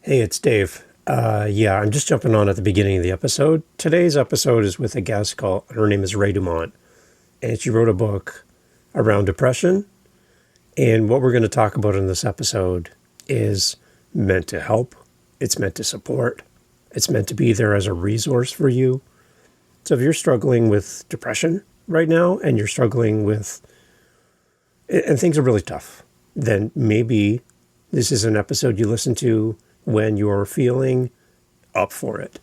Hey, it's Dave. I'm just jumping on at the beginning of the episode. Today's episode is with a guest called, her name is Raymonde Dumont, and she wrote a book around depression. And what we're going to talk about in this episode is meant to help. It's meant to support. It's meant to be there as a resource for you. So if you're struggling with depression right now and you're struggling with, and things are really tough, then maybe this is an episode you listen to when you're feeling up for it.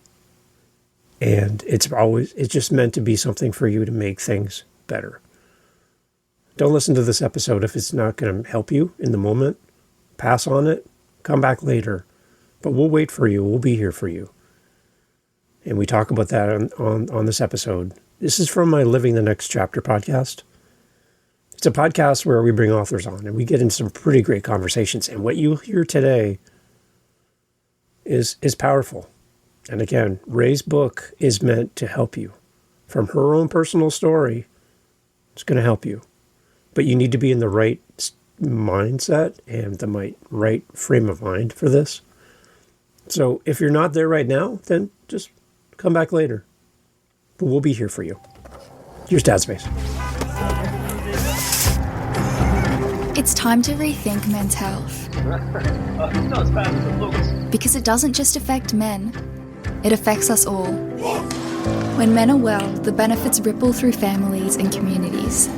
And it's just meant to be something for you to make things better. Don't listen to this episode if it's not going to help you in the moment. Pass on it. Come back later. But we'll wait for you. We'll be here for you. And we talk about that on this episode. This is from my Living the Next Chapter podcast. It's a podcast where we bring authors on and we get into some pretty great conversations. And what you hear today is powerful. And again, Ray's book is meant to help you. From her own personal story, it's going to help you. But you need to be in the right mindset and the right frame of mind for this. So if you're not there right now, then just come back later. But we'll be here for you. Here's Dad Space. It's time to rethink men's health. Because it doesn't just affect men, it affects us all. When men are well, the benefits ripple through families and communities.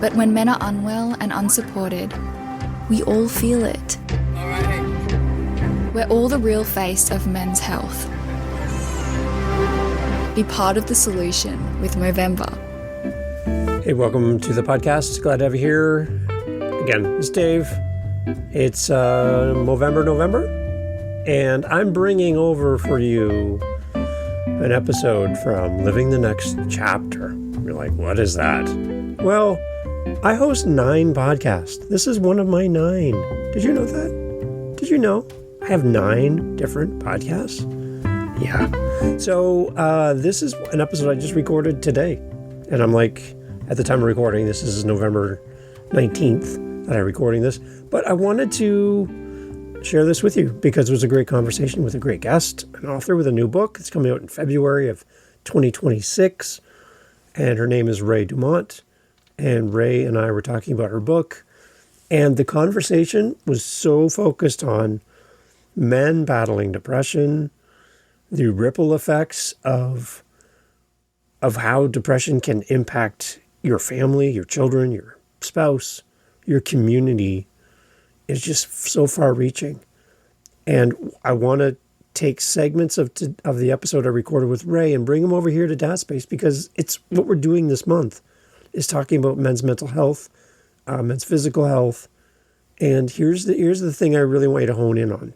But when men are unwell and unsupported, we all feel it. We're all the real face of men's health. Be part of the solution with Movember. Hey, welcome to the podcast. Glad to have you here. Again, it's Dave. It's November, and I'm bringing over for you an episode from Living the Next Chapter. You're like, what is that? Well, I host 9 podcasts. This is one of my 9. Did you know that? Did you know I have 9 different podcasts? Yeah. So this is an episode I just recorded today. And I'm like, at the time of recording, this is November 19th that I'm recording this. But I wanted to share this with you because it was a great conversation with a great guest, an author with a new book. It's coming out in February of 2026. And her name is Raymonde Dumont. And Ray and I were talking about her book. And the conversation was so focused on men battling depression, the ripple effects of how depression can impact your family, your children, your spouse, your community. Is just so far-reaching. And I want to take segments of the episode I recorded with Ray and bring them over here to Dad Space because it's what we're doing this month is talking about men's mental health, men's physical health. And here's the thing I really want you to hone in on.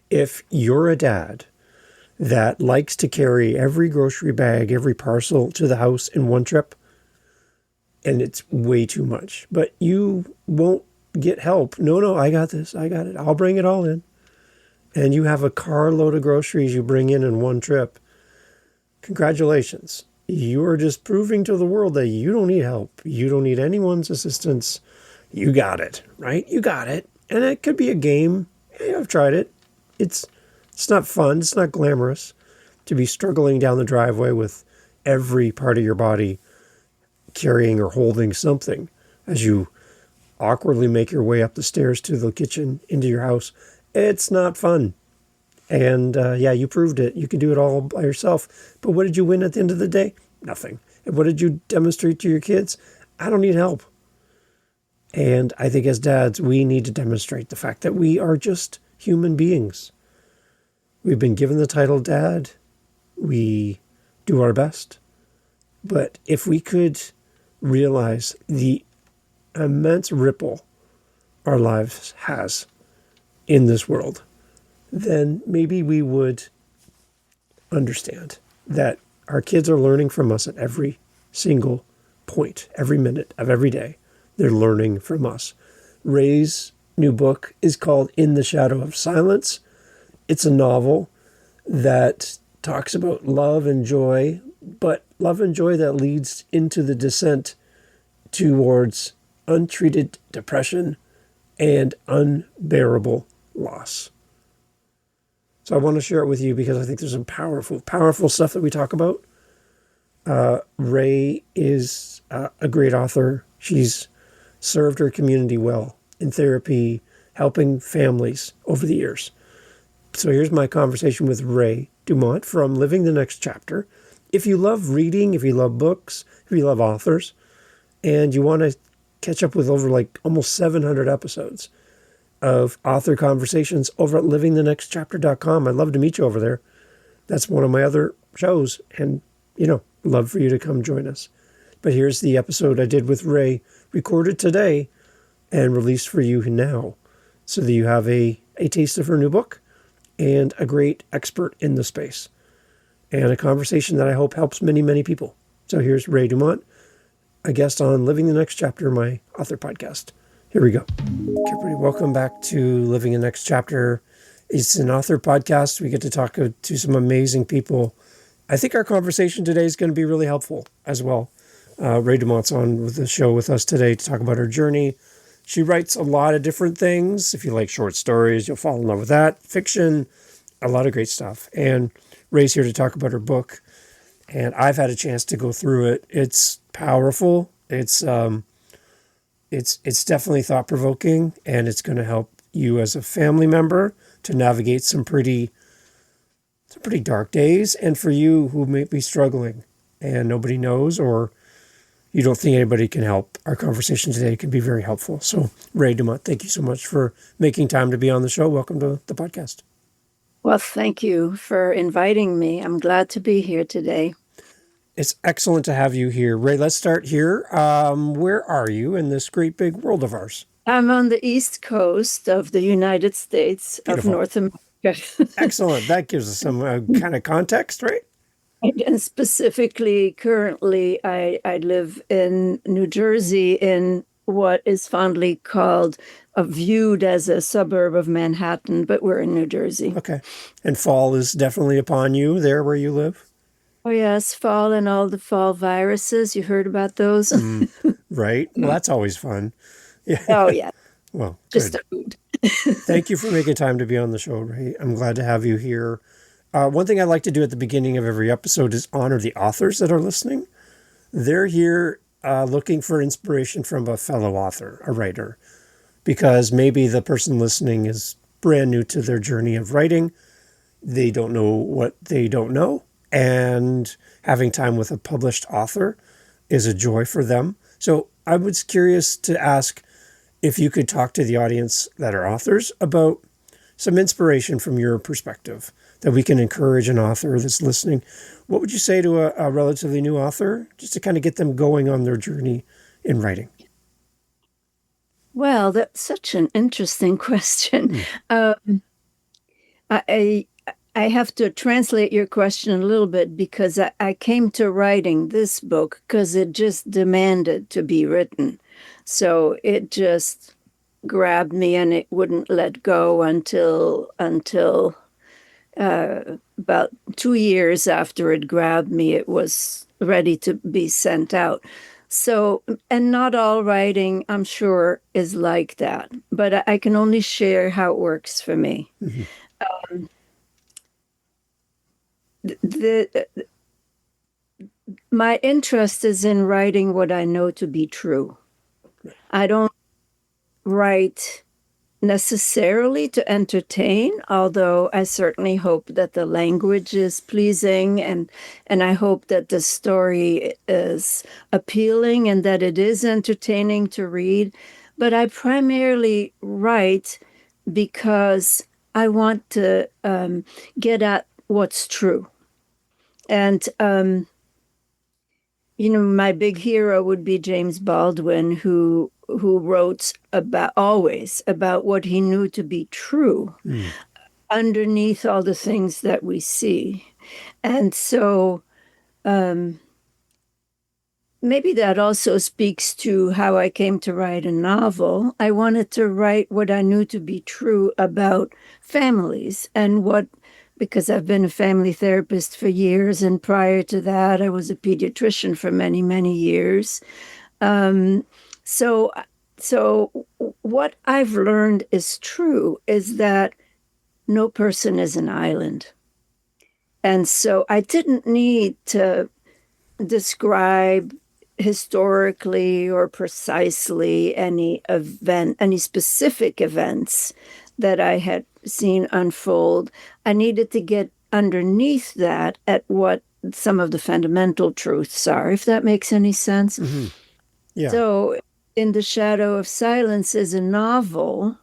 If you're a dad that likes to carry every grocery bag, every parcel to the house in one trip, and it's way too much, but you won't get help. No, I got this. I got it. I'll bring it all in. And you have a carload of groceries you bring in one trip. Congratulations. You are just proving to the world that you don't need help. You don't need anyone's assistance. You got it, right? You got it. And it could be a game. Yeah, I've tried it. It's not fun. It's not glamorous to be struggling down the driveway with every part of your body carrying or holding something as you awkwardly make your way up the stairs to the kitchen into your house. It's not fun. And you proved it. You can do it all by yourself. But what did you win at the end of the day? Nothing. And what did you demonstrate to your kids? I don't need help. And I think as dads, we need to demonstrate the fact that we are just human beings. We've been given the title dad. We do our best. But if we could realize the immense ripple our lives has in this world, then maybe we would understand that our kids are learning from us at every single point, every minute of every day. They're learning from us. Ray's new book is called In the Shadow of Silence. It's a novel that talks about love and joy, but love and joy that leads into the descent towards untreated depression and unbearable loss. So I want to share it with you because I think there's some powerful stuff that we talk about. Ray is a great author. She's served her community well in therapy, helping families over the years. So here's my conversation with Ray Dumont from Living the Next Chapter. If you love reading, if you love books, if you love authors, and you want to catch up with over almost 700 episodes of author conversations over at livingthenextchapter.com. I'd love to meet you over there. That's one of my other shows, and, love for you to come join us. But here's the episode I did with Ray, recorded today and released for you now, so that you have a taste of her new book and a great expert in the space, and a conversation that I hope helps many, many people. So here's Ray Dumont, a guest on Living the Next Chapter, my author podcast. Here we go. Okay, everybody, welcome back to Living the Next Chapter. It's an author podcast. We get to talk to some amazing people. I think our conversation today is going to be really helpful as well. Ray Dumont's on with the show with us today to talk about her journey. She writes a lot of different things. If you like short stories, you'll fall in love with that. Fiction, a lot of great stuff. And Ray's here to talk about her book. And I've had a chance to go through it. It's powerful. It's definitely thought-provoking, and it's going to help you as a family member to navigate some pretty dark days. And for you who may be struggling and nobody knows, or you don't think anybody can help, our conversation today can be very helpful. So, Ray Dumont, thank you so much for making time to be on the show. Welcome to the podcast. Well, thank you for inviting me. I'm glad to be here today. It's excellent to have you here. Ray, let's start here. Where are you in this great big world of ours? I'm on the East Coast of the United States. Beautiful. Of North America. Excellent. That gives us some kind of context, right? And specifically, currently, I live in New Jersey, in what is fondly called, viewed as a suburb of Manhattan, but we're in New Jersey. Okay. And fall is definitely upon you there where you live? Oh, yes, fall and all the fall viruses. You heard about those? Right. Well, that's always fun. Yeah. Oh, yeah. Well, just good. a food. Thank you for making time to be on the show, Ray. I'm glad to have you here. One thing I like to do at the beginning of every episode is honor the authors that are listening. They're here looking for inspiration from a fellow author, a writer, because maybe the person listening is brand new to their journey of writing. They don't know what they don't know. And having time with a published author is a joy for them. So I was curious to ask if you could talk to the audience that are authors about some inspiration from your perspective that we can encourage an author that's listening. What would you say to a relatively new author, just to kind of get them going on their journey in writing? Well, that's such an interesting question. I have to translate your question a little bit, because I came to writing this book because it just demanded to be written. So it just grabbed me, and it wouldn't let go until about 2 years after it grabbed me, it was ready to be sent out. So, and not all writing, I'm sure, is like that, but I can only share how it works for me. Mm-hmm. My interest is in writing what I know to be true. I don't write necessarily to entertain, although I certainly hope that the language is pleasing, and I hope that the story is appealing and that it is entertaining to read. But I primarily write because I want to get at what's true. And, my big hero would be James Baldwin, who wrote always about what he knew to be true underneath all the things that we see. And so maybe that also speaks to how I came to write a novel. I wanted to write what I knew to be true about families, and because I've been a family therapist for years, and prior to that, I was a pediatrician for many, many years. So So what I've learned is true is that no person is an island. And so I didn't need to describe historically or precisely any event, any specific events that I had seen unfold. I needed to get underneath that at what some of the fundamental truths are, if that makes any sense. Mm-hmm. Yeah. So, In the Shadow of Silence is a novel,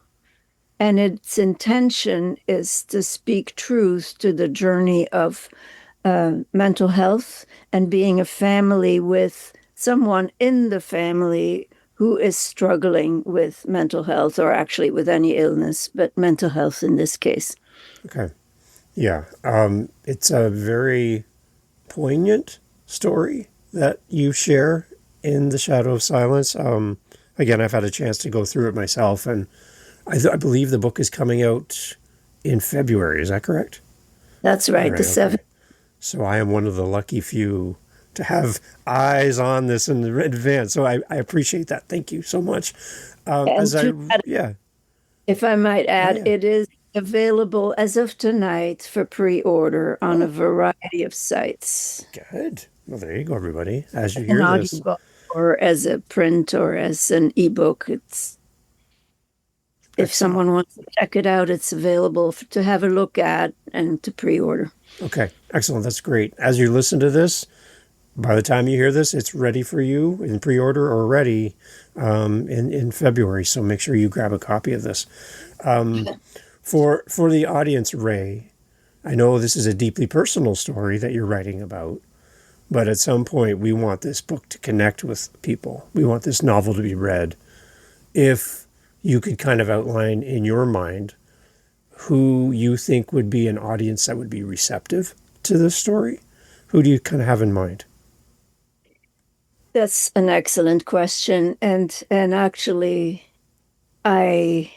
and its intention is to speak truth to the journey of mental health and being a family with someone in the family who is struggling with mental health, or actually with any illness, but mental health in this case. Okay. Yeah. It's a very poignant story that you share in The Shadow of Silence. Again, I've had a chance to go through it myself, and I believe the book is coming out in February. Is that correct? That's right, All the 7th. Okay. So I am one of the lucky few to have eyes on this in advance. So I appreciate that. Thank you so much. Yeah. If I might add, Yeah. it is available as of tonight for pre-order on a variety of sites. Good. Well, there you go, everybody. As you An hear this. audiobook or as a print or as an ebook. It's if someone wants to check it out, it's available to have a look at and to pre-order. Okay, excellent. That's great. As you listen to this, by the time you hear this, it's ready for you in pre-order or ready in February. So make sure you grab a copy of this. For the audience, Ray, I know this is a deeply personal story that you're writing about, but at some point we want this book to connect with people. We want this novel to be read. If you could kind of outline in your mind who you think would be an audience that would be receptive to this story, who do you kind of have in mind? That's an excellent question. And actually, in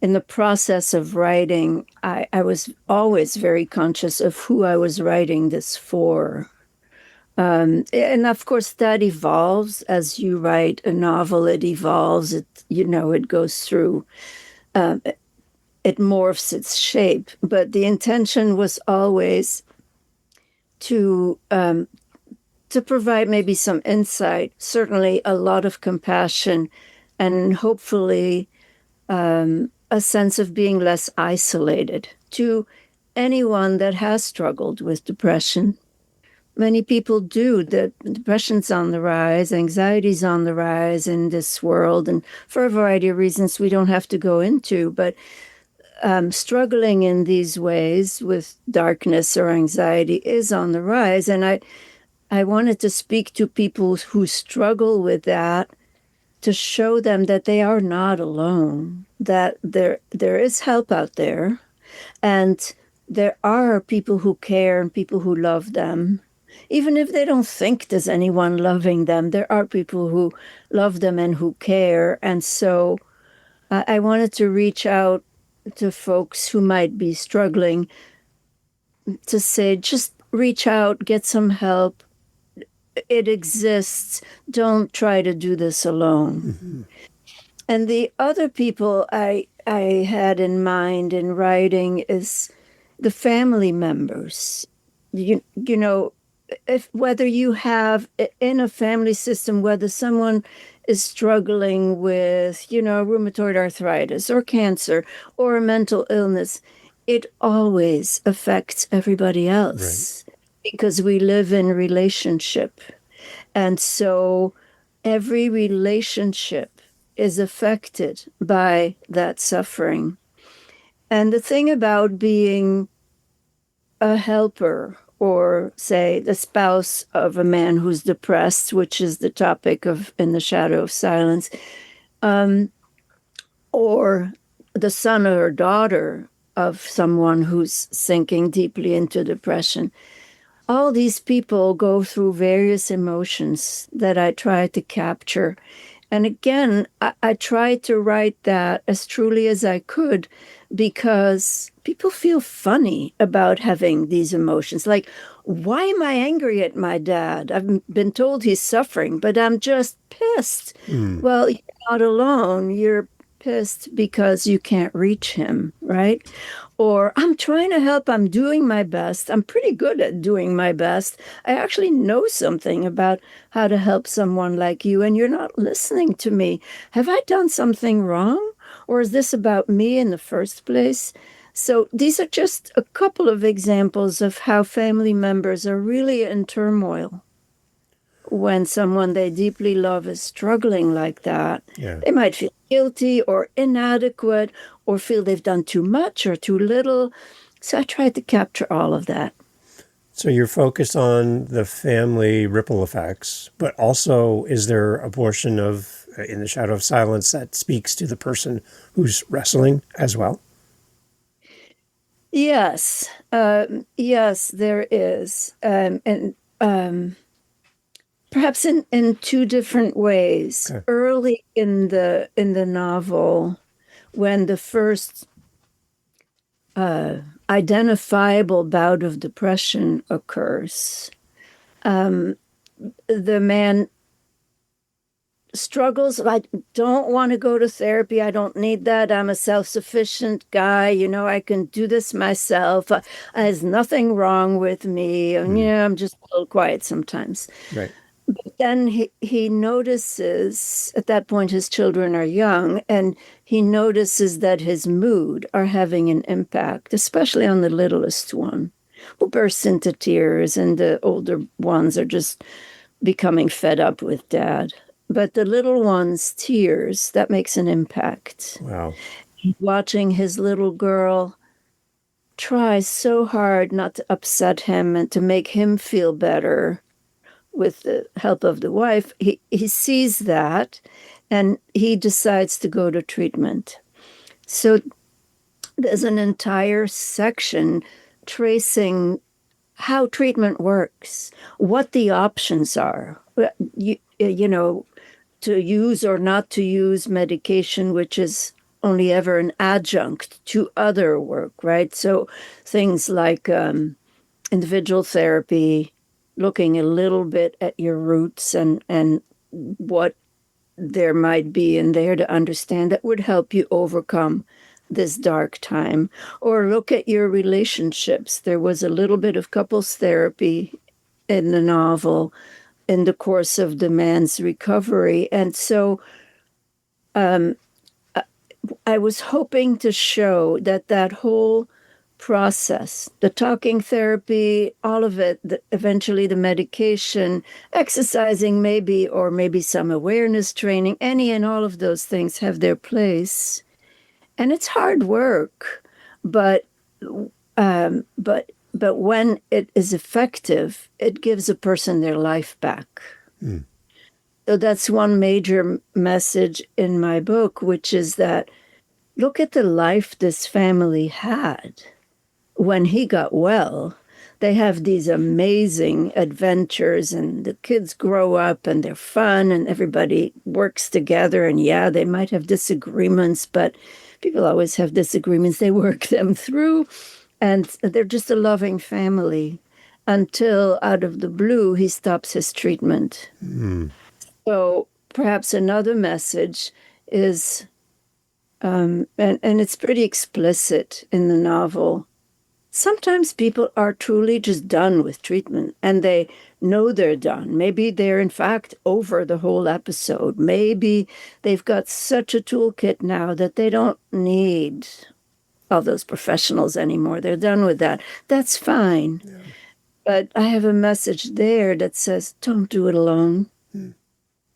the process of writing, I was always very conscious of who I was writing this for. And of course, that evolves as you write a novel. It evolves. It goes through. It morphs its shape. But the intention was always to provide maybe some insight, certainly a lot of compassion, and hopefully a sense of being less isolated to anyone that has struggled with depression. Many people do. The depression's on the rise, anxiety's on the rise in this world, and for a variety of reasons we don't have to go into, but struggling in these ways with darkness or anxiety is on the rise. And I wanted to speak to people who struggle with that, to show them that they are not alone, that there is help out there, and there are people who care and people who love them. Even if they don't think there's anyone loving them, there are people who love them and who care. And so I wanted to reach out to folks who might be struggling, to say, just reach out, get some help. It exists. Don't try to do this alone. Mm-hmm. And the other people I had in mind in writing is the family members. You know, whether you have in a family system, whether someone is struggling with, rheumatoid arthritis or cancer or a mental illness, it always affects everybody else. Right. Because we live in relationship. And so every relationship is affected by that suffering. And the thing about being a helper, or say the spouse of a man who's depressed, which is the topic of In the Shadow of Silence, or the son or daughter of someone who's sinking deeply into depression, all these people go through various emotions that I try to capture. And again, I tried to write that as truly as I could, because people feel funny about having these emotions. Like, why am I angry at my dad? I've been told he's suffering, but I'm just pissed. Well, you're not alone. You're pissed because you can't reach him, right? Or I'm trying to help. I'm doing my best. I'm pretty good at doing my best. I actually know something about how to help someone like you, and you're not listening to me. Have I done something wrong? Or is this about me in the first place? So these are just a couple of examples of how family members are really in turmoil when someone they deeply love is struggling like that. Yeah. They might feel guilty or inadequate or feel they've done too much or too little. So I tried to capture all of that. So you're focused on the family ripple effects, but also is there a portion of In the Shadow of Silence that speaks to the person who's wrestling as well? Yes. Yes, there is. And perhaps in two different ways. Okay. Early in the novel, when the first identifiable bout of depression occurs, the man struggles. I don't want to go to therapy. I don't need that. I'm a self-sufficient guy. I can do this myself. There's nothing wrong with me. And, I'm just a little quiet sometimes. Right. But then he notices, at that point his children are young, and he notices that his mood are having an impact, especially on the littlest one, who bursts into tears, and the older ones are just becoming fed up with dad. But the little one's tears, that makes an impact. Wow. Watching his little girl try so hard not to upset him and to make him feel better with the help of the wife, he sees that and he decides to go to treatment. So there's an entire section tracing how treatment works, what the options are, to use or not to use medication, which is only ever an adjunct to other work, right? So things like individual therapy, looking a little bit at your roots and what there might be in there to understand that would help you overcome this dark time. Or look at your relationships. There was a little bit of couples therapy in the novel in the course of the man's recovery. And so I was hoping to show that whole process, the talking therapy, all of it, eventually the medication, exercising maybe, or maybe some awareness training, any and all of those things have their place. And it's hard work, but when it is effective, it gives a person their life back. So that's one major message in my book, which is that look at the life this family had. When he got well, they have these amazing adventures, and the kids grow up and they're fun and everybody works together. And yeah, they might have disagreements, but people always have disagreements. They work them through, and they're just a loving family until out of the blue, he stops his treatment. So perhaps another message is, and it's pretty explicit in the novel, sometimes people are truly just done with treatment and they know they're done. Maybe they're in fact over the whole episode. Maybe they've got such a toolkit now that they don't need all those professionals anymore. They're done with that. That's fine. Yeah. But I have a message there that says, don't do it alone.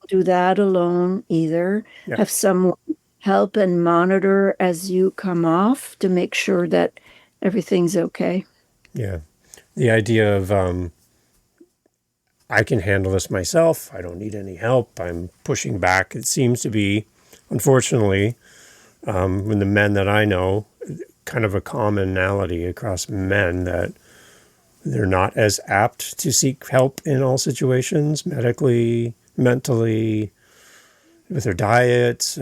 Do that alone either. Yeah. Have someone help and monitor as you come off to make sure that everything's okay. Yeah. The idea of I can handle this myself. I don't need any help. I'm pushing back. It seems to be, unfortunately, in the men that I know, kind of a commonality across men that they're not as apt to seek help in all situations, medically, mentally, with their diets.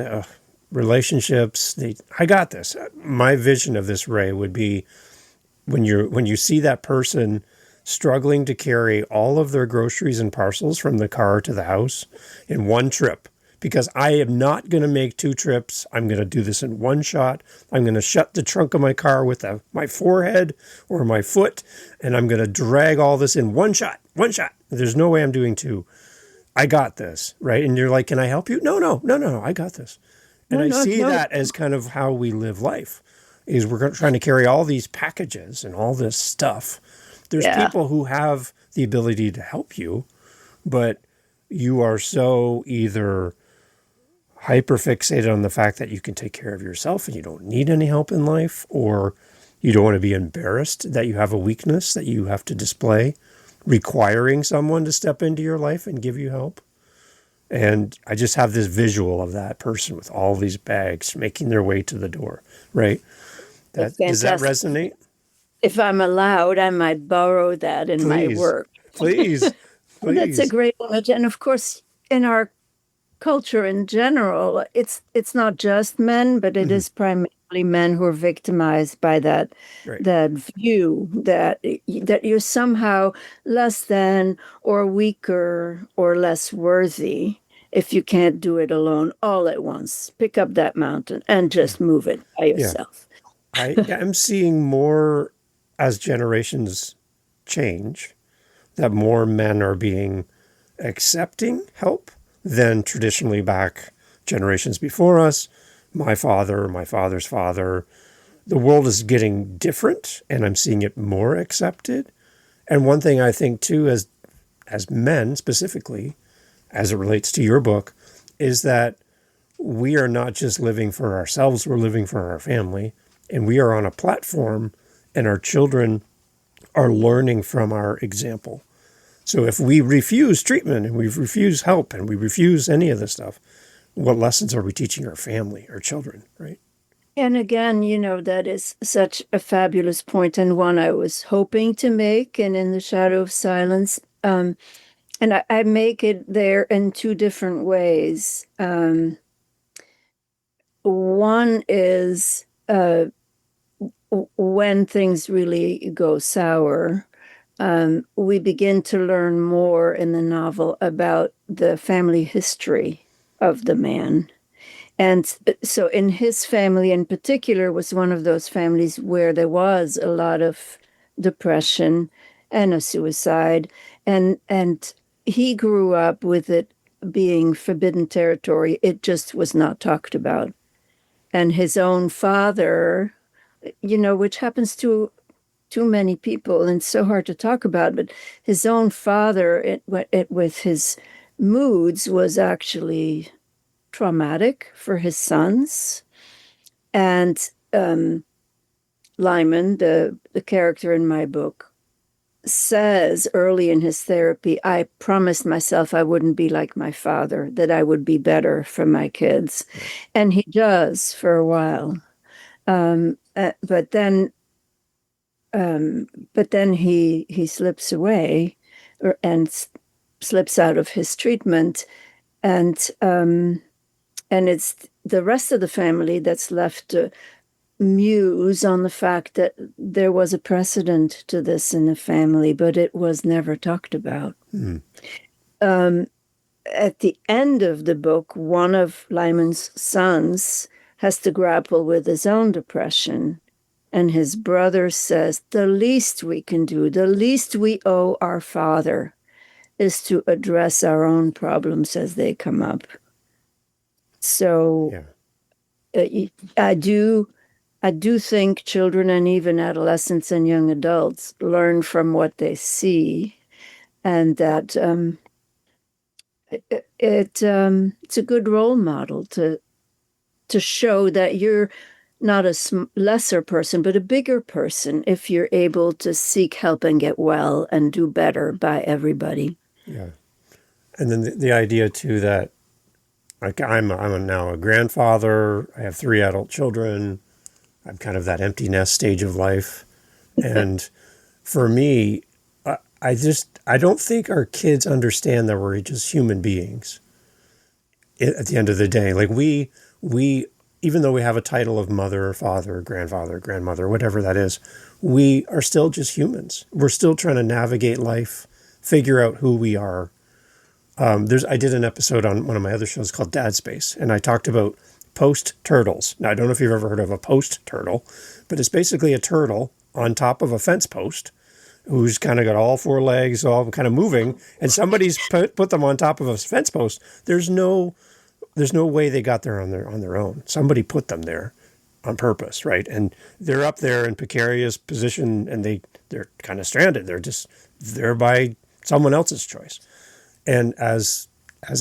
relationships. I got this. My vision of this, Ray, would be when you see that person struggling to carry all of their groceries and parcels from the car to the house in one trip. Because I am not going to make 2 trips. I'm going to do this in one shot. I'm going to shut the trunk of my car with my forehead or my foot, and I'm going to drag all this in one shot. One shot. There's no way I'm doing 2. I got this, right? And you're like, can I help you? No, I got this. And I see that as kind of how we live life, is we're trying to carry all these packages and all this stuff. There's people who have the ability to help you, but you are so either hyper fixated on the fact that you can take care of yourself and you don't need any help in life, or you don't want to be embarrassed that you have a weakness that you have to display, requiring someone to step into your life and give you help. And I just have this visual of that person with all these bags making their way to the door, right? Does that resonate? If I'm allowed, I might borrow that in my work. Please. That's a great image. And of course, in our culture in general, it's not just men, but it is primarily men who are victimized by that view that you're somehow less than or weaker or less worthy if you can't do it alone all at once. Pick up that mountain and just move it by yourself. I'm seeing more as generations change that more men are being accepting help than traditionally back generations before us. My father, my father's father. The world is getting different, and I'm seeing it more accepted. And one thing I think too, as men specifically, as it relates to your book, is that we are not just living for ourselves, we're living for our family, and we are on a platform, and our children are learning from our example. So if we refuse treatment and we refuse help and we refuse any of this stuff, what lessons are we teaching our family, our children, right? And again, that is such a fabulous point, and one I was hoping to make, and in the shadow of silence. And I make it there in 2 different ways. One is when things really go sour, we begin to learn more in the novel about the family history of the man. And so in his family in particular was one of those families where there was a lot of depression and a suicide. And he grew up with it being forbidden territory. It just was not talked about. And his own father, which happens to too many people and so hard to talk about, but his own father, with his moods, was actually traumatic for his sons. And Lyman, the character in my book, says early in his therapy, I promised myself I wouldn't be like my father, that I would be better for my kids. And he does for a while. But then he slips away and slips out of his treatment, and it's the rest of the family that's left to muse on the fact that there was a precedent to this in the family, but it was never talked about. At the end of the book, one of Lyman's sons has to grapple with his own depression. And his brother says, the least we can do, the least we owe our father is to address our own problems as they come up. So I do think children and even adolescents and young adults learn from what they see, and that it's a good role model to show that you're not a lesser person, but a bigger person if you're able to seek help and get well and do better by everybody. Yeah. And then the idea, too, that like I'm now a grandfather. I have 3 adult children. I'm kind of that empty nest stage of life. And for me, I don't think our kids understand that we're just human beings at the end of the day. Like we even though we have a title of mother, father, grandfather, grandmother, whatever that is, we are still just humans. We're still trying to navigate life, figure out who we are. I did an episode on one of my other shows called Dad Space, and I talked about post turtles. Now, I don't know if you've ever heard of a post turtle, but it's basically a turtle on top of a fence post who's kind of got all four legs, all kind of moving, and somebody's put them on top of a fence post. There's no way they got there on their own. Somebody put them there on purpose, right? And they're up there in precarious position, and they're kind of stranded. They're just there by someone else's choice. And as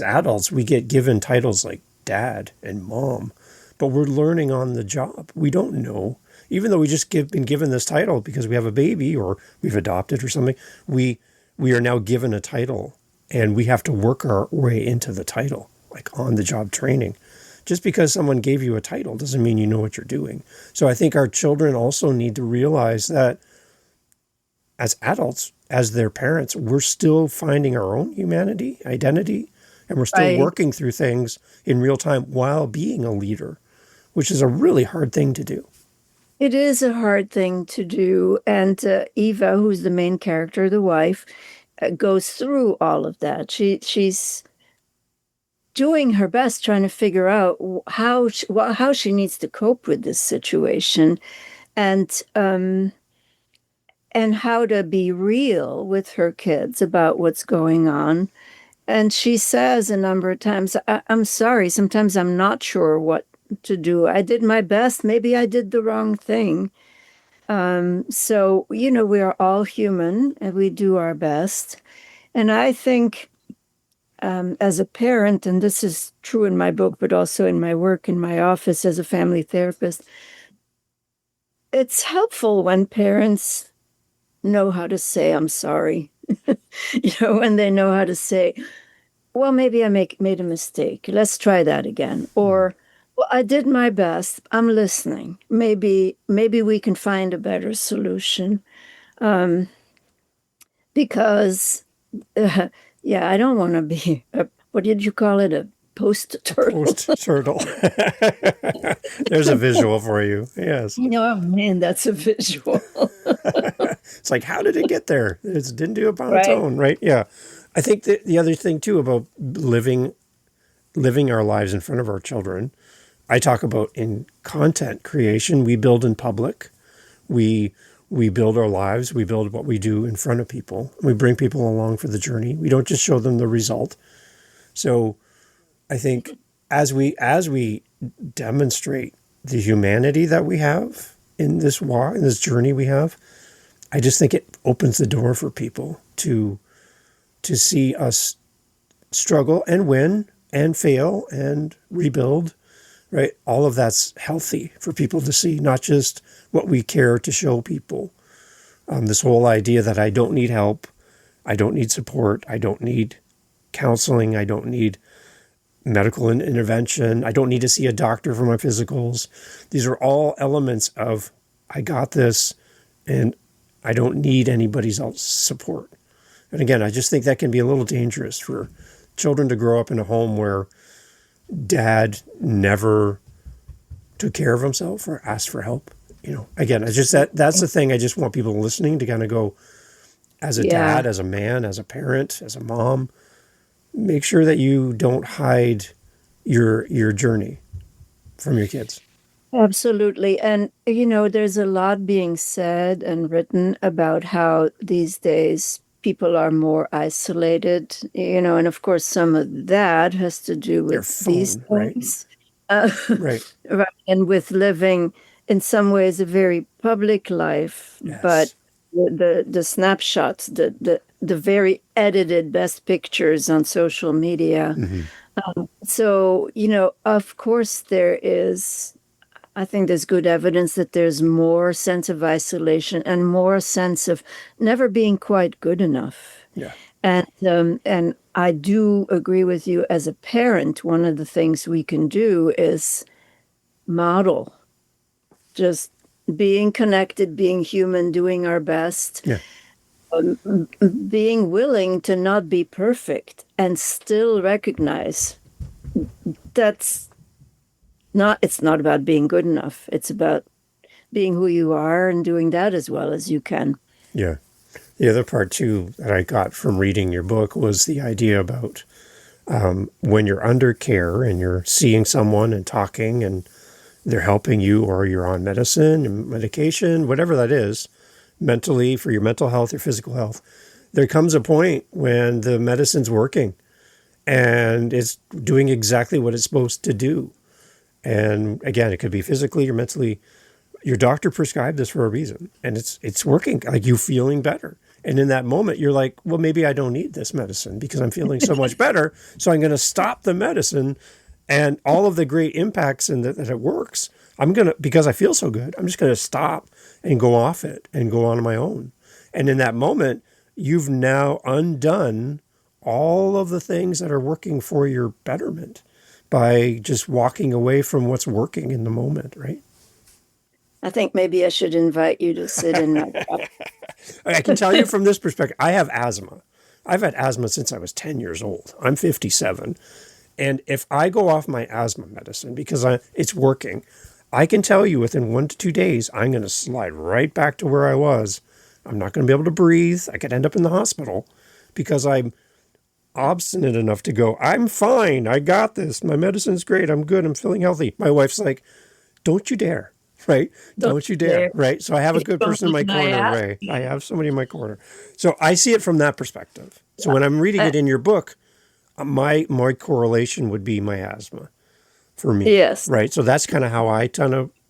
adults, we get given titles like dad and mom, but we're learning on the job. We don't know, even though we just been given this title because we have a baby or we've adopted or something. We are now given a title, and we have to work our way into the title, like on the job training. Just because someone gave you a title doesn't mean you know what you're doing. So I think our children also need to realize that as adults, as their parents, we're still finding our own humanity, identity, and we're still working through things in real time while being a leader, which is a really hard thing to do. It is a hard thing to do. And Eva, who's the main character, the wife, goes through all of that. She's doing her best trying to figure out how she needs to cope with this situation, and how to be real with her kids about what's going on. And she says a number of times, I'm sorry, sometimes I'm not sure what to do. I did my best. Maybe I did the wrong thing. So, we are all human and we do our best. And I think as a parent, and this is true in my book, but also in my work in my office as a family therapist, it's helpful when parents know how to say, I'm sorry, when they know how to say, well, maybe I made a mistake. Let's try that again. Or, well, I did my best. I'm listening. Maybe we can find a better solution. Because, I don't want to be, what did you call it? A post turtle. Post turtle. There's a visual for you. Yes. Oh, man, that's a visual. It's like, how did it get there? It didn't do it on its own, right? Yeah. I think that the other thing, too, about living our lives in front of our children, I talk about in content creation, we build in public. We build our lives. We build what we do in front of people. We bring people along for the journey. We don't just show them the result. So I think as we demonstrate the humanity that we have in this walk, in this journey we have, I just think it opens the door for people to see us struggle and win and fail and rebuild, right? All of that's healthy for people to see, not just what we care to show people. This whole idea that I don't need help, I don't need support, I don't need counseling, I don't need medical intervention, I don't need to see a doctor for my physicals. These are all elements of I got this and I don't need anybody's else support. And again, I just think that can be a little dangerous for children to grow up in a home where dad never took care of himself or asked for help. Again, I just that's the thing I just want people listening to kind of go, as a dad, as a man, as a parent, as a mom, make sure that you don't hide your journey from your kids. Absolutely. And, there's a lot being said and written about how these days people are more isolated, and of course some of that has to do with phone, these things. Right. And with living in some ways a very public life, yes. But the snapshots, the very edited best pictures on social media. Mm-hmm. So, of course I think there's good evidence that there's more sense of isolation and more sense of never being quite good enough. Yeah. And I do agree with you as a parent, one of the things we can do is model just being connected, being human, doing our best, being willing to not be perfect and still recognize that's it's not about being good enough. It's about being who you are and doing that as well as you can. Yeah. The other part, too, that I got from reading your book was the idea about when you're under care and you're seeing someone and talking and they're helping you, or you're on medicine and medication, whatever that is, mentally, for your mental health, your physical health, there comes a point when the medicine's working and it's doing exactly what it's supposed to do. And again, it could be physically or mentally. Your doctor prescribed this for a reason, and it's working. Like, you feeling better. And in that moment, you're like, well, maybe I don't need this medicine because I'm feeling so much better. So I'm going to stop the medicine, and all of the great impacts and that it works. Because I feel so good, I'm just going to stop and go off it and go on my own. And in that moment, you've now undone all of the things that are working for your betterment by just walking away from what's working in the moment, right? I think maybe I should invite you to sit in that cup. I can tell you from this perspective, I have asthma. I've had asthma since I was 10 years old. I'm 57. And if I go off my asthma medicine because it's working, I can tell you within 1 to 2 days, I'm going to slide right back to where I was. I'm not going to be able to breathe. I could end up in the hospital because I'm obstinate enough to go, I'm fine. I got this. My medicine's great. I'm good. I'm feeling healthy. My wife's like, don't you dare. Right? Don't you dare. Right? So I have a good person in my corner, Ray. I have somebody in my corner. So I see it from that perspective. So when I'm reading it in your book, my correlation would be my asthma for me. Yes. Right? So that's kind of how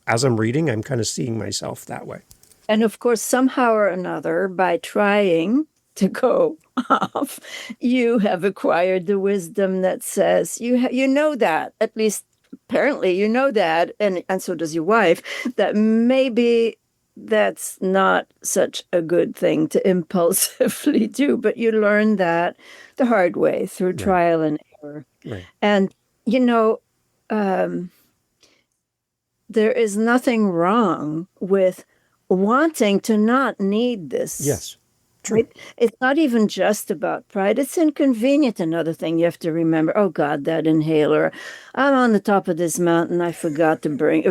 as I'm reading, I'm kind of seeing myself that way. And of course, somehow or another, by trying to go off, you have acquired the wisdom that says, you know that, at least apparently you know that, and so does your wife, that maybe that's not such a good thing to impulsively do, but you learn that the hard way through trial and error. Right. And, there is nothing wrong with wanting to not need this. Yes. True. Right? It's not even just about pride. It's inconvenient. Another thing you have to remember, oh God, that inhaler. I'm on the top of this mountain. I forgot to bring,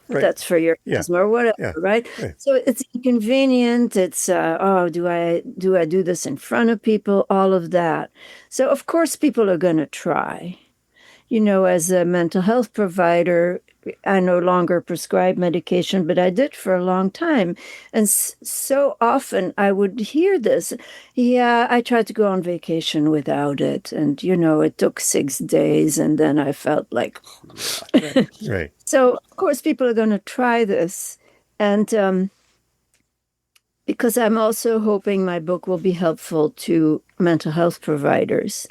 that's for your asthma or whatever, right? So it's inconvenient. It's, do I do this in front of people? All of that. So of course people are going to try. As a mental health provider, I no longer prescribe medication, but I did for a long time. And so often I would hear this. Yeah, I tried to go on vacation without it. And, it took 6 days. And then I felt like, right. So, of course, people are going to try this. And because I'm also hoping my book will be helpful to mental health providers,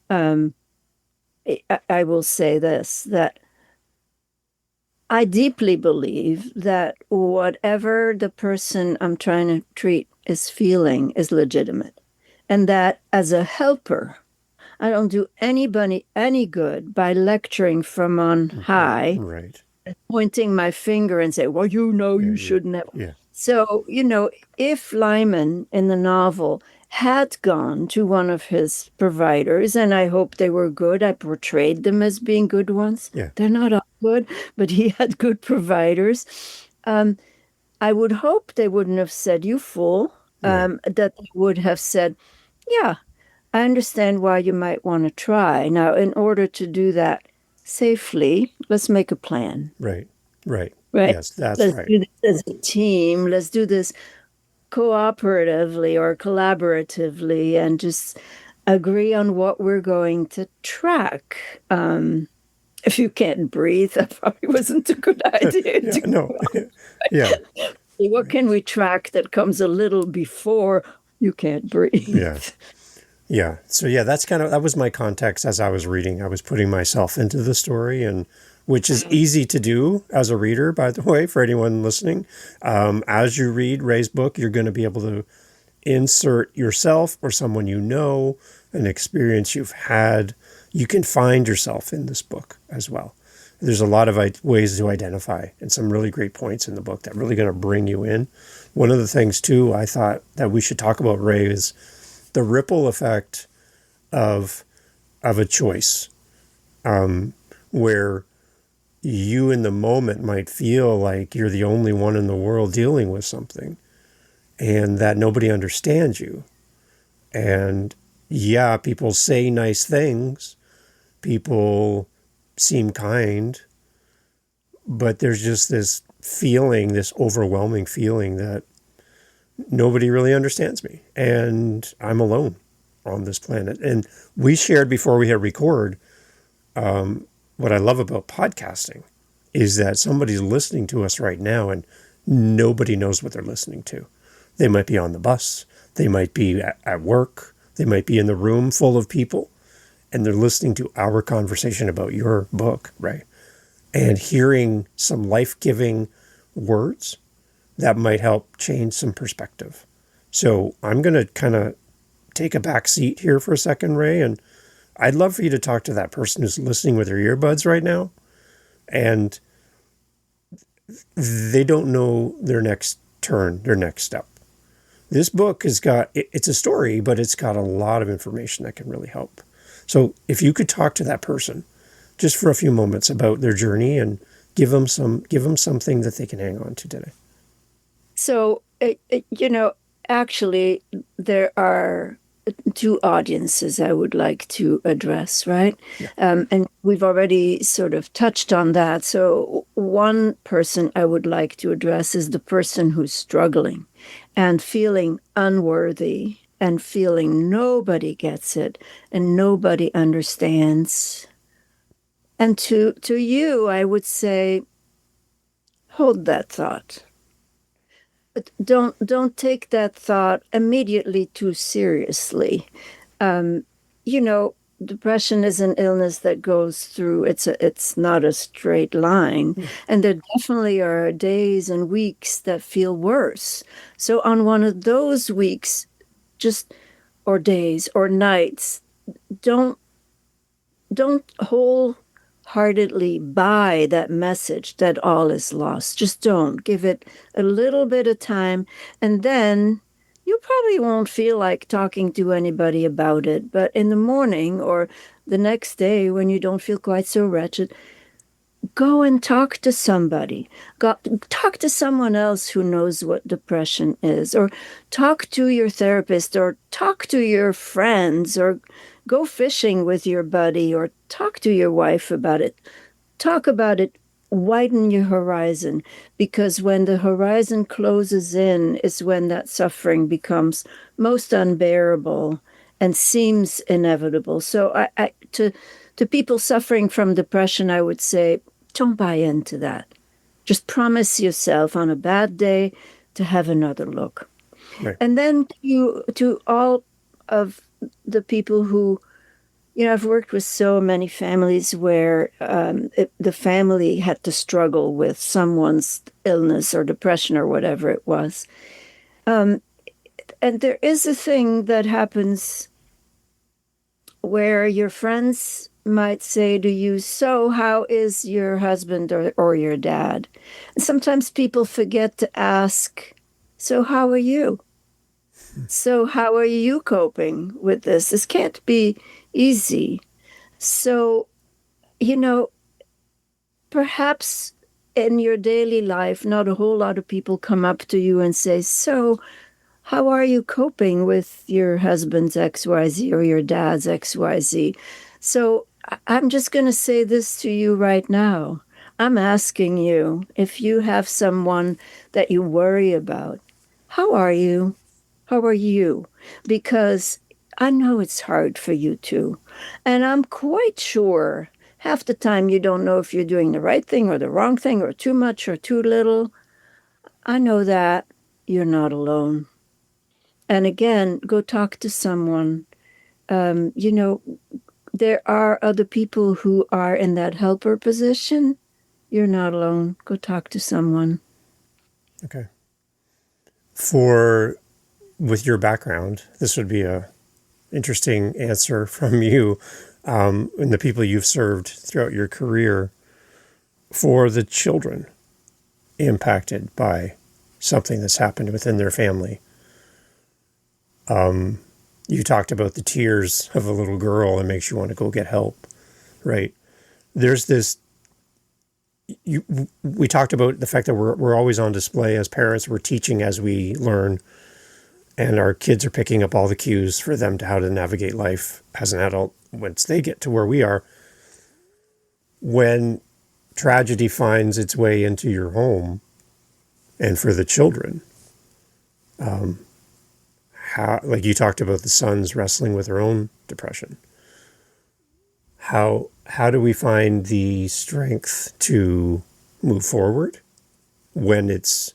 I will say this, that I deeply believe that whatever the person I'm trying to treat is feeling is legitimate. And that as a helper, I don't do anybody any good by lecturing from on high, and pointing my finger and say, well, you shouldn't have. Yeah. So, if Lyman in the novel had gone to one of his providers, and I hope they were good. I portrayed them as being good ones. Yeah. They're not all good, but he had good providers. I would hope they wouldn't have said, you fool, that they would have said, yeah, I understand why you might want to try. Now, in order to do that safely, let's make a plan. Right. Yes, that's let's right. Do this as a team. Let's do this cooperatively or collaboratively and just agree on what we're going to track. If you can't breathe, that probably wasn't a good idea. What can we track that comes a little before you can't breathe? Yeah. So that was my context as I was reading. I was putting myself into the story, and which is easy to do as a reader, by the way, for anyone listening. As you read Ray's book, you're going to be able to insert yourself or someone an experience you've had. You can find yourself in this book as well. There's a lot of ways to identify and some really great points in the book that really going to bring you in. One of the things, too, I thought that we should talk about, Ray, is the ripple effect of a choice where you in the moment might feel like you're the only one in the world dealing with something and that nobody understands you. And yeah, people say nice things, people seem kind, but there's just this feeling, this overwhelming feeling that nobody really understands me and I'm alone on this planet. And we shared before we hit record, what I love about podcasting is that somebody's listening to us right now and nobody knows what they're listening to. They might be on the bus, they might be at work, they might be in the room full of people, and they're listening to our conversation about your book, right? And hearing some life-giving words that might help change some perspective. So I'm going to kind of take a back seat here for a second, Ray, and I'd love for you to talk to that person who's listening with their earbuds right now, and they don't know their next turn, their next step. This book has got, it's a story, but it's got a lot of information that can really help. So if you could talk to that person just for a few moments about their journey and give them something that they can hang on to today. So, actually, there are two audiences I would like to address, right? Yeah. And we've already sort of touched on that. So one person I would like to address is the person who's struggling and feeling unworthy and feeling nobody gets it and nobody understands. And to you, I would say, hold that thought. But don't take that thought immediately too seriously. Depression is an illness that goes through. It's not a straight line, and there definitely are days and weeks that feel worse. So on one of those weeks, or days or nights, don't wholeheartedly buy that message that all is lost. Just don't. Give it a little bit of time, and then you probably won't feel like talking to anybody about it. But in the morning or the next day when you don't feel quite so wretched, go and talk to somebody. Talk to someone else who knows what depression is, or talk to your therapist, or talk to your friends, or go fishing with your buddy, or talk to your wife about it. Talk about it. Widen your horizon, because when the horizon closes in is when that suffering becomes most unbearable and seems inevitable. So to people suffering from depression, I would say, don't buy into that. Just promise yourself on a bad day to have another look. Right. And then to all of the people who, I've worked with so many families where the family had to struggle with someone's illness or depression or whatever it was. And there is a thing that happens where your friends might say to you, so how is your husband or your dad? And sometimes people forget to ask, so how are you? So how are you coping with this? This can't be easy. So, perhaps in your daily life, not a whole lot of people come up to you and say, so how are you coping with your husband's XYZ or your dad's XYZ? So I'm just going to say this to you right now. I'm asking you, if you have someone that you worry about, how are you? How are you? Because I know it's hard for you too. And I'm quite sure half the time you don't know if you're doing the right thing or the wrong thing or too much or too little. I know that you're not alone. And again, go talk to someone. There are other people who are in that helper position. You're not alone. Go talk to someone. Okay. With your background, this would be a interesting answer from you and the people you've served throughout your career. For the children impacted by something that's happened within their family. You talked about the tears of a little girl and makes you want to go get help, right? There's this we talked about the fact that we're always on display as parents. We're teaching as we learn, and our kids are picking up all the cues for them to how to navigate life as an adult once they get to where we are. When tragedy finds its way into your home, and for the children, how, like you talked about the sons wrestling with their own depression. How do we find the strength to move forward when it's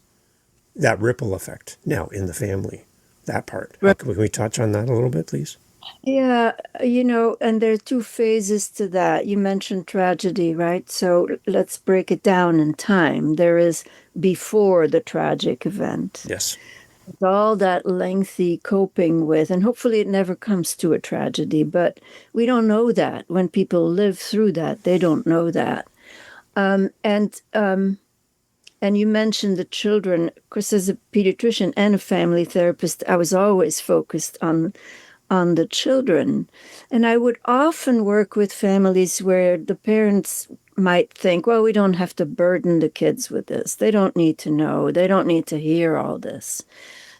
that ripple effect now in the family, that part? Right. Can we touch on that a little bit, please? Yeah, and there are two phases to that. You mentioned tragedy, right? So let's break it down in time. There is before the tragic event. Yes. All that lengthy coping with, and hopefully it never comes to a tragedy, but we don't know that. When people live through that, they don't know that. And you mentioned the children. Of course, as a pediatrician and a family therapist, I was always focused on the children. And I would often work with families where the parents might think, well, we don't have to burden the kids with this. They don't need to know. They don't need to hear all this.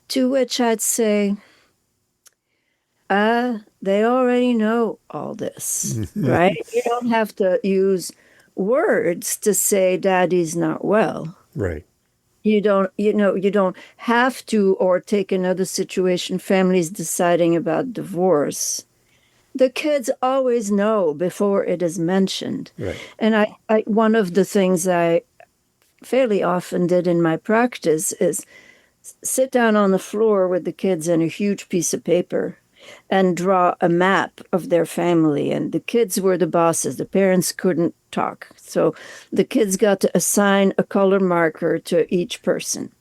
To which I'd say, they already know all this, right? You don't have to use words to say daddy's not well. Right. You don't have to, or take another situation, families deciding about divorce. The kids always know before it is mentioned. Right. And I one of the things I fairly often did in my practice is sit down on the floor with the kids and a huge piece of paper and draw a map of their family. And the kids were the bosses. The parents couldn't talk. So the kids got to assign a color marker to each person.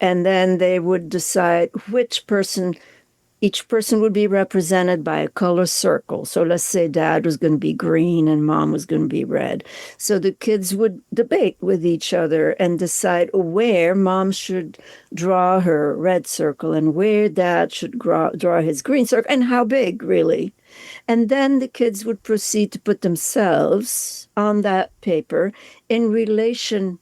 And then they would decide each person would be represented by a color circle. So let's say dad was going to be green and mom was going to be red. So the kids would debate with each other and decide where mom should draw her red circle and where dad should draw his green circle and how big, really. And then the kids would proceed to put themselves on that paper in relation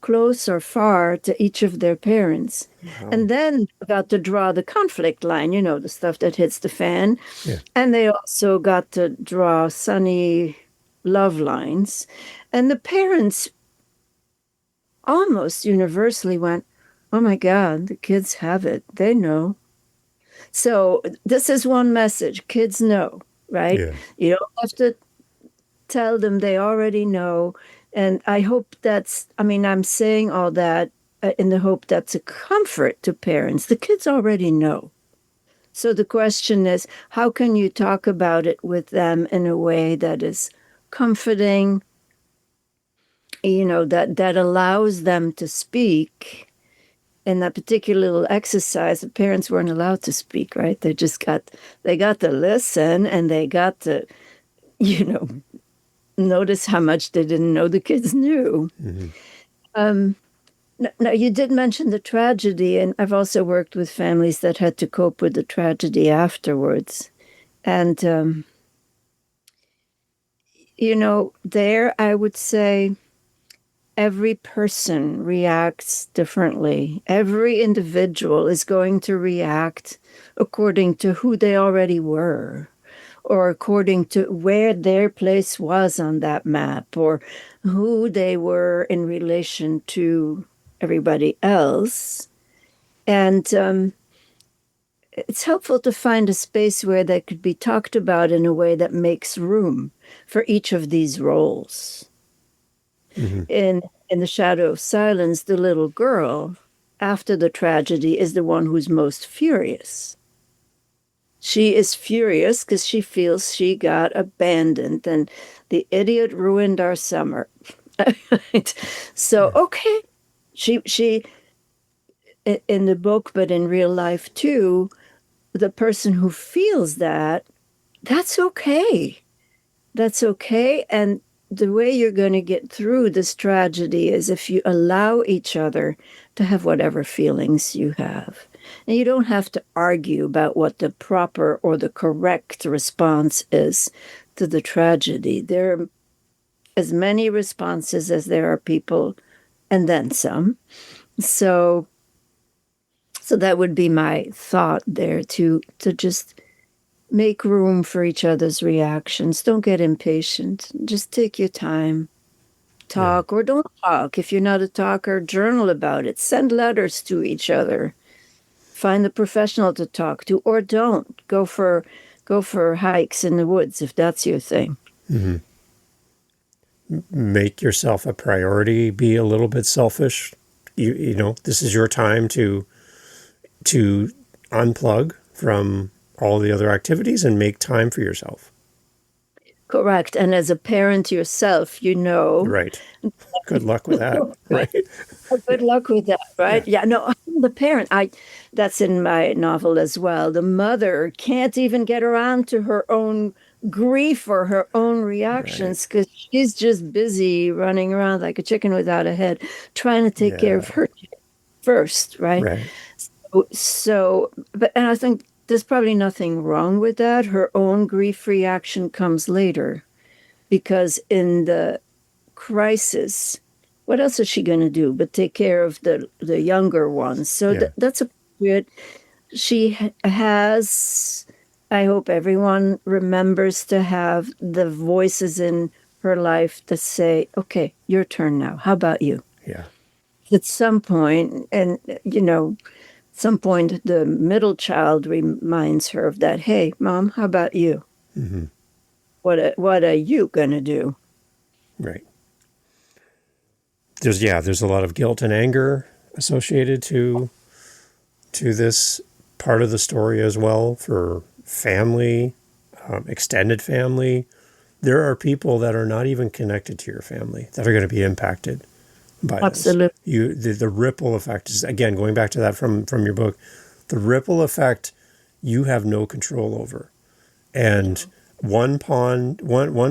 close or far to each of their parents. Wow. And then got to draw the conflict line, the stuff that hits the fan. Yeah. And they also got to draw sunny love lines. And the parents almost universally went, oh my God, the kids have it. They know. So this is one message. Kids know, right? Yeah. You don't have to tell them, they already know. And I hope I'm saying all that in the hope that's a comfort to parents. The kids already know. So the question is, how can you talk about it with them in a way that is comforting, that allows them to speak? In that particular little exercise, the parents weren't allowed to speak, right? They got to listen, and they got to, notice how much they didn't know the kids knew. Mm-hmm. Now, you did mention the tragedy, and I've also worked with families that had to cope with the tragedy afterwards. And, there I would say every person reacts differently. Every individual is going to react according to who they already were, or according to where their place was on that map, or who they were in relation to everybody else. And it's helpful to find a space where that could be talked about in a way that makes room for each of these roles. Mm-hmm. In The Shadow of Silence, the little girl, after the tragedy, is the one who's most furious. She is furious because she feels she got abandoned and the idiot ruined our summer. So, okay, she in the book, but in real life too, the person who feels that's okay. That's okay. And the way you're going to get through this tragedy is if you allow each other to have whatever feelings you have. And you don't have to argue about what the proper or the correct response is to the tragedy. as many responses as there are people, and then some. So that would be my thought there, to just make room for each other's reactions. Don't get impatient. Just take your time. Talk or don't talk. If you're not a talker, journal about it. Send letters to each other. Find a professional to talk to, or don't. Go for hikes in the woods if that's your thing. Mm-hmm. Make yourself a priority. Be a little bit selfish. You know, this is your time to unplug from all the other activities and make time for yourself. Correct. And as a parent yourself, you know. Right. Good luck with that. Right. Good luck with that, right? Yeah. No, I'm the parent. That's in my novel as well. The mother can't even get around to her own grief or her own reactions because she's just busy running around like a chicken without a head, trying to take care of her first, right? Right. But I think there's probably nothing wrong with that. Her own grief reaction comes later, because in the crisis, what else is she going to do but take care of the younger ones? So that's appropriate. She has, I hope everyone remembers to have the voices in her life that say, okay, your turn now. How about you? Yeah. At some point, and some point, the middle child reminds her of that. Hey, Mom, how about you? Mm-hmm. What are you going to do? Right. There's a lot of guilt and anger associated to this part of the story as well, for family, extended family. There are people that are not even connected to your family that are going to be impacted by Absolutely. this. The ripple effect is, again, going back to that from your book, the ripple effect you have no control over. And one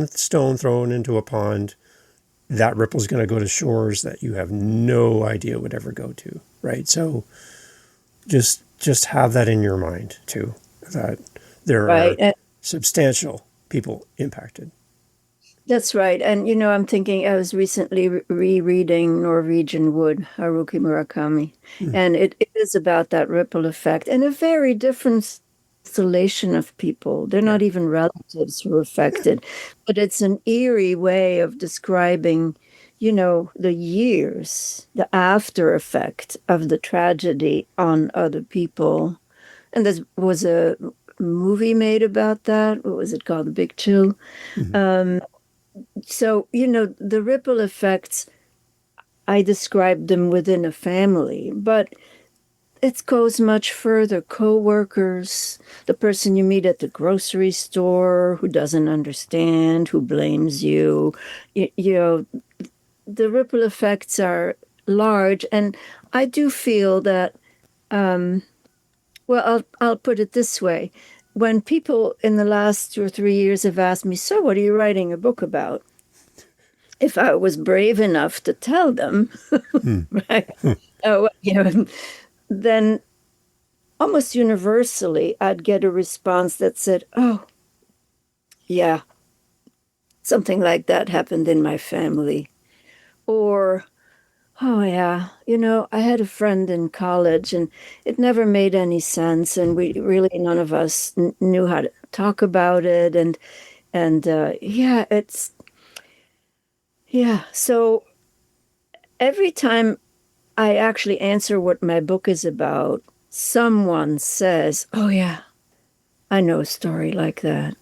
stone thrown into a pond, that ripple is going to go to shores that you have no idea would ever go to, right? So just have that in your mind too, that there are substantial people impacted. That's right. And, I'm thinking, I was recently rereading Norwegian Wood, Haruki Murakami, and it is about that ripple effect, and a very different constellation of people. They're not even relatives who are affected, but it's an eerie way of describing, the years, the after effect of the tragedy on other people. And there was a movie made about that. What was it called? The Big Chill. Mm-hmm. So, the ripple effects, I described them within a family, but it goes much further. Co-workers, the person you meet at the grocery store who doesn't understand, who blames you, the ripple effects are large. And I do feel that, I'll put it this way. When people in the last 2 or 3 years have asked me, so what are you writing a book about? If I was brave enough to tell them, right? Then almost universally, I'd get a response that said, oh, yeah, something like that happened in my family. Or, oh, yeah, I had a friend in college and it never made any sense. And we really, none of us knew how to talk about it. So every time I actually answer what my book is about, someone says, oh, yeah, I know a story like that.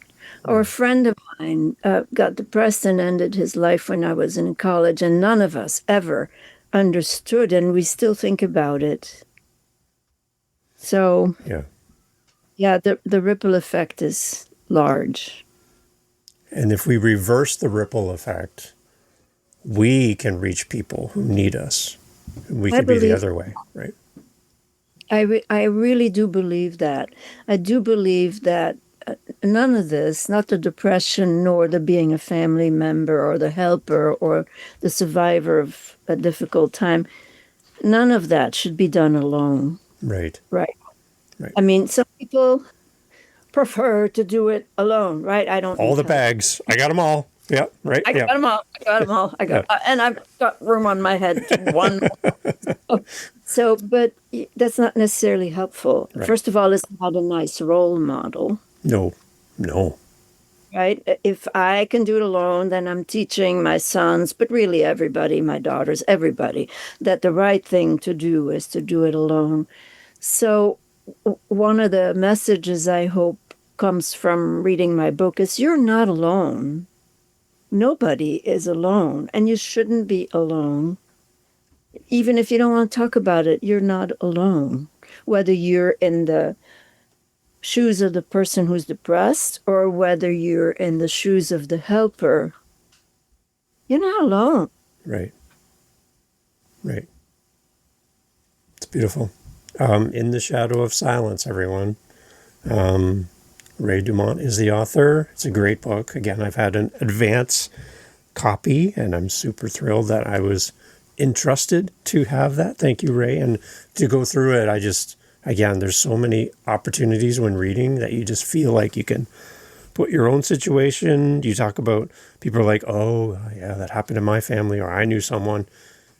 Or a friend of mine got depressed and ended his life when I was in college, and none of us ever understood, and we still think about it. So, the ripple effect is large. And if we reverse the ripple effect, we can reach people who need us. We could be the other way, right? I really do believe that. I do believe that none of this, not the depression, nor the being a family member or the helper or the survivor of a difficult time, none of that should be done alone. Right. I mean, some people prefer to do it alone, right? I don't all the bags. I got them all. Yeah, right. I got them all. I got them all. And I've got room on my head to one. So, but that's not necessarily helpful. Right. First of all, it's not a nice role model. No. Right? If I can do it alone, then I'm teaching my sons, but really everybody, my daughters, everybody, that the right thing to do is to do it alone. So one of the messages I hope comes from reading my book is you're not alone. Nobody is alone, and you shouldn't be alone. Even if you don't want to talk about it, you're not alone. Whether you're in the shoes of the person who's depressed or whether you're in the shoes of the helper, you're not alone. Right. It's beautiful. In the Shadow of Silence, everyone. Ray Dumont is the author. It's a great book. Again, I've had an advance copy, and I'm super thrilled that I was entrusted to have that. Thank you, Ray. And to go through it, again, there's so many opportunities when reading that you just feel like you can put your own situation. You talk about people are like, oh, yeah, that happened in my family, or I knew someone.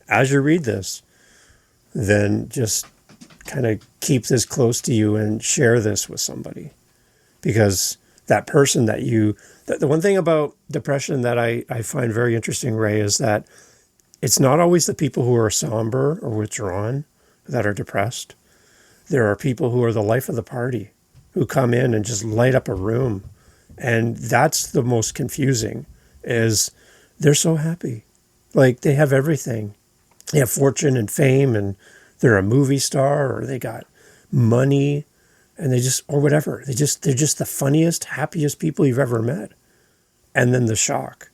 As you read this, then just kind of keep this close to you and share this with somebody. Because that person that the one thing about depression that I find very interesting, Ray, is that it's not always the people who are somber or withdrawn that are depressed. There are people who are the life of the party, who come in and just light up a room. And that's the most confusing, is they're so happy. Like they have everything. They have fortune and fame, and they're a movie star, or they got money, and or whatever. They're just the funniest, happiest people you've ever met. And then the shock.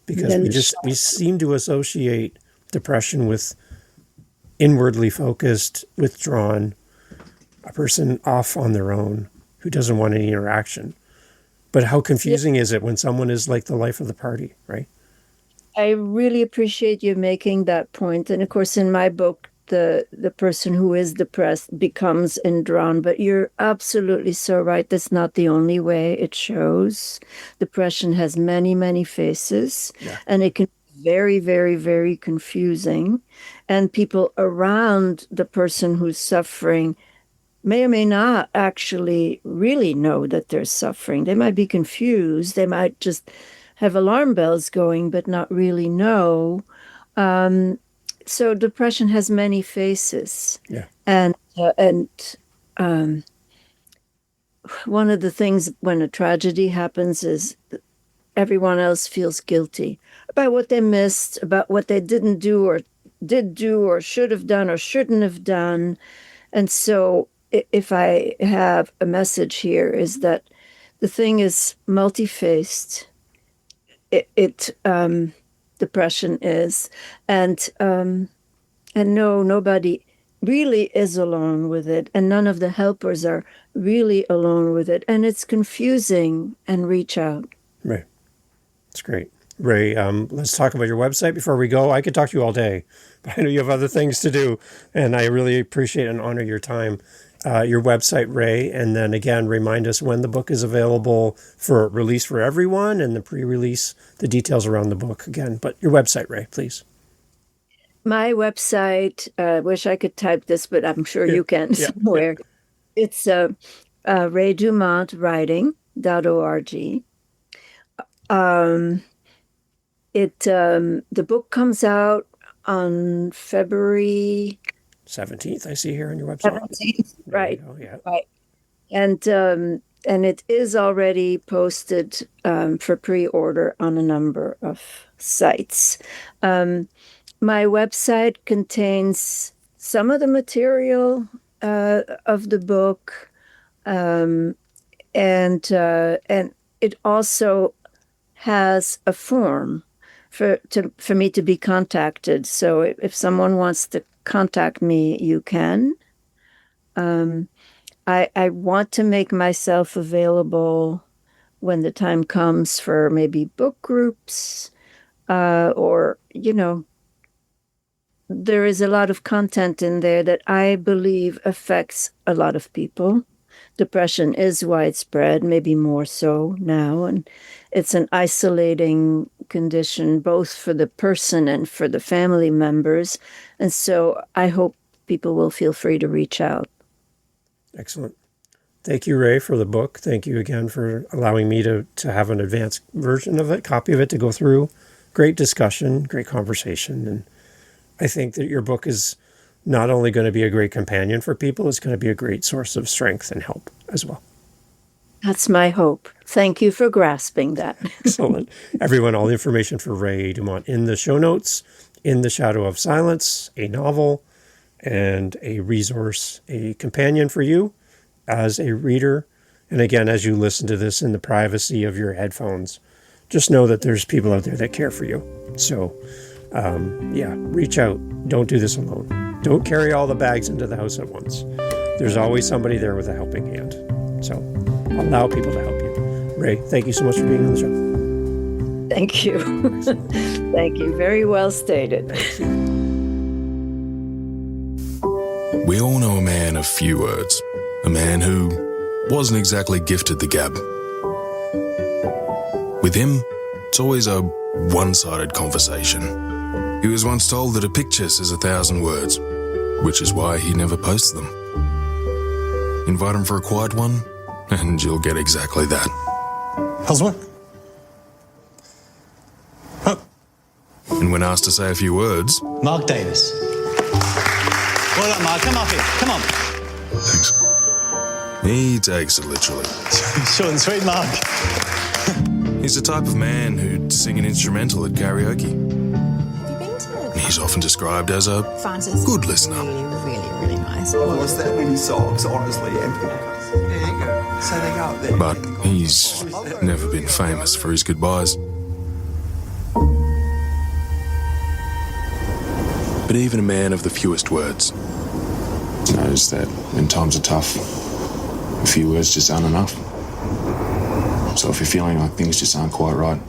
Because we seem to associate depression with inwardly focused, withdrawn, a person off on their own who doesn't want any interaction. But how confusing is it when someone is like the life of the party, right? I really appreciate you making that point. And of course, in my book, the person who is depressed becomes withdrawn. But you're absolutely so right. That's not the only way it shows. Depression has many, many faces, and it can be very, very, very confusing. And people around the person who's suffering may or may not actually really know that they're suffering. They might be confused. They might just have alarm bells going, but not really know. So depression has many faces. Yeah. And one of the things when a tragedy happens is everyone else feels guilty about what they missed, about what they didn't do or did do or should have done or shouldn't have done. And so if I have a message here is that the thing is multi-faced. Depression is, and no, nobody really is alone with it, and none of the helpers are really alone with it, and it's confusing. And reach out. Right, it's great, Ray. Let's talk about your website before we go. I could talk to you all day, but I know you have other things to do, and I really appreciate and honor your time. Your website, Ray, and then again, remind us when the book is available for release for everyone, and the pre-release, the details around the book again. But your website, Ray, please. My website, wish I could type this, but I'm sure you can somewhere. It's raydumontwriting.org. The book comes out on February 17th, I see here on your website. 17th, right. Yeah. Right. And it is already posted for pre-order on a number of sites. My website contains some of the material of the book, and it also has a form for me to be contacted. So if someone wants to contact me, you can. I want to make myself available when the time comes for maybe book groups, or, there is a lot of content in there that I believe affects a lot of people. depression is widespread, maybe more so now, and it's an isolating condition both for the person and for the family members. And so I hope people will feel free to reach out. Excellent. Thank you, Ray, for the book. Thank you again for allowing me to have an advanced version of it, copy of it to go through. Great discussion, great conversation. And I think that your book is not only going to be a great companion for people, it's going to be a great source of strength and help as well. That's my hope. Thank you for grasping that. Excellent. Everyone, all the information for Ray Dumont in the show notes, In the Shadow of Silence, a novel and a resource, a companion for you as a reader. And again, as you listen to this in the privacy of your headphones, just know that there's people out there that care for you. So, reach out. Don't do this alone. Don't carry all the bags into the house at once. There's always somebody there with a helping hand. So allow people to help you. Ray, thank you so much for being on the show. Thank you. Thank you. Very well stated. We all know a man of few words. A man who wasn't exactly gifted the gab. With him, it's always a one-sided conversation. He was once told that a picture says 1,000 words, which is why he never posts them. Invite him for a quiet one, and you'll get exactly that. Husband? Oh. And when asked to say a few words... Mark Davis. Well done, Mark. Come up here. Come on. Thanks. He takes it literally. Short and sweet, Mark. He's the type of man who'd sing an instrumental at karaoke. Have you been to He's often described as a Francis? good listener. Really nice. Well, there's that many songs, honestly, and people there you go. So they go up there. But he's never been famous for his goodbyes. But even a man of the fewest words knows that when times are tough, a few words just aren't enough. So if you're feeling like things just aren't quite right,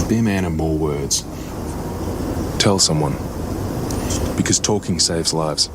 be a man of more words. Tell someone, because talking saves lives.